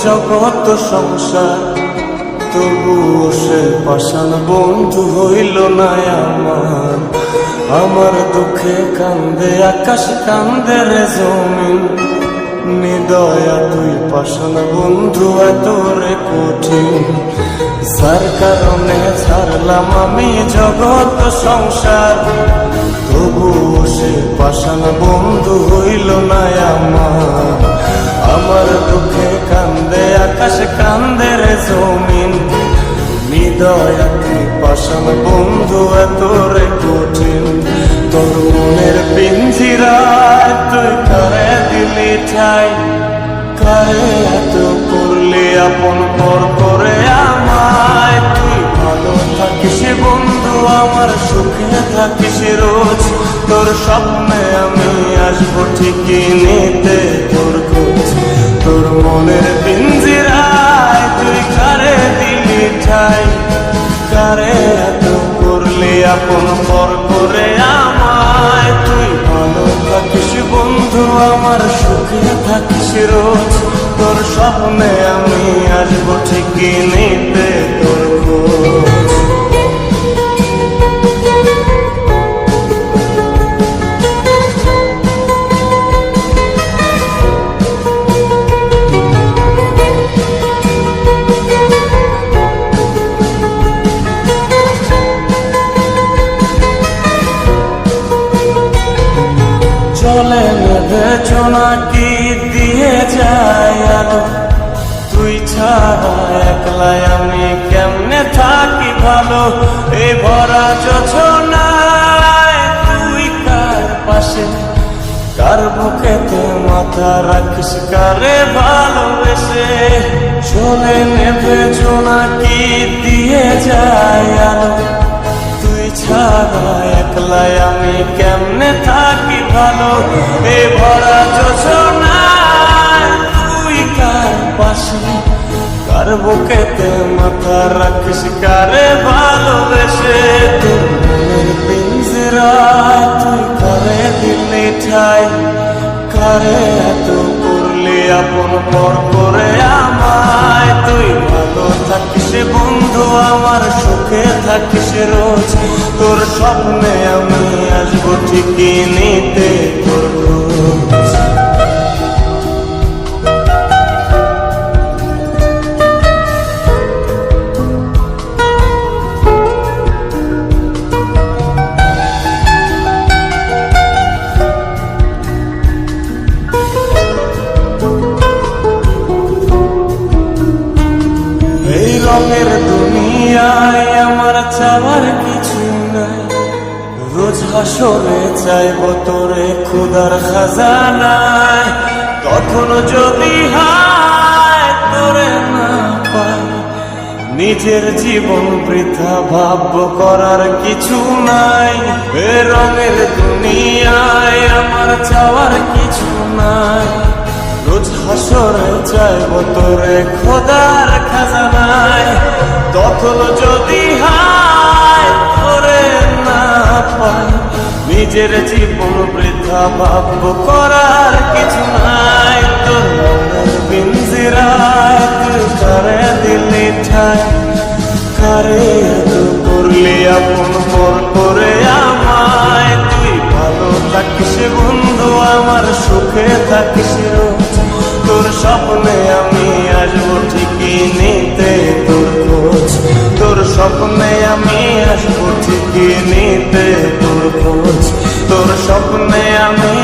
জগৎ সংসার, তবুও সে পাষাণ বন্ধু হইল না আমার। আমার দুঃখে কান্দে আকাশ, কান্দে রে জমিন, নিদয়া তুই পাষাণ বন্ধু এত রে কঠিন। যার কারণে ছাড়লাম আমি জগৎ সংসার, তবুও সে পাষাণ বন্ধু হইল না আমার। আমার দুঃখে কান্দে আকাশ, কান্দে রে জমিন, নিদয়া তুই পাষাণ বন্ধু এত রে কঠিন। তোর মনের পিঞ্জিরায় তুই কারে দিলি ঠাই, কারে এত করলি আপন পর করে আমায়। তুই ভালো থাকিস বন্ধু আমার, সুখে থাকিস রোজ, তোর স্বপ্নে আমি আসবো ঠিকই নিতে তোর খোঁজ। তোর মনের পিঞ্জিরায় তুই কারে দিলি ঠাই, কারে এত করলি আপন পর করে আমায়। তুই ভালো থাকিস বন্ধু আমার, সুখে থাকিস রোজ, তোর স্বপ্নে আমি আসবো ঠিকই নিতে তোর খোঁজ। চলে নেবে জোনাকি দিয়ে যায় আলো, তুই ছাড়া একলাই আমি কেমনে থাকি ভালো। এই ভরা যোছনায় তুই কার পাশে, কার বুকেতে মাথা রাখিস, কারে ভালোবেসে। চলে নেবে জোনাকি দিয়ে যায় আলো, তুই ছাড়া একলাই আমি কেমনে থাকি ভালো। এ ভরা যোছনায় তুই কার পাশে, কার বুকেতে মাথা রাখিস, কারে ভালোবেসে। তোর মনের পিঞ্জিরায় তুই কারে দিলি ঠাই, কারে এত করলি আপন পর করে আমায়। তুই ভালো থাকিস বন্ধু আমার, সুখে থাকিস রোজ, তোর স্বপ্নে আমি আসবো ঠিকই নিতে তোর খোঁজ। এই রঙের দুনিয়ায় আমার চাওয়ার কিছু নাই, রোজ হাসরে চাইব তোরে খুদার খাজানায়। কখনো যদি হায় তোরে না পাই, নিজের জীবন বৃথা ভাবব করার কিছু নাই। এ রঙের দুনিয়ায় আমার চাওয়ার কিছু নাই, রোজ হাসরে চাইব তোরে খোদার খাজানায়। তখন যদি হায় তোরে না পাই, নিজের জীবন বৃথা ভাবব করার কিছু নাই। তোর মনের পিঞ্জিরায় তুই কারে দিলি ঠাই, কারে এত করলি আপন পর করে আমায়। তুই ভালো থাকিস বন্ধু আমার, সুখে থাকিস রোজ, তোর স্বপ্নে আমি আসবো ঠিকই নিতে তোর খোঁজ। তোর স্বপ্নে আমি আসবো ঠিকই নিতে তোর খোঁজ, তোর স্বপ্নে আমি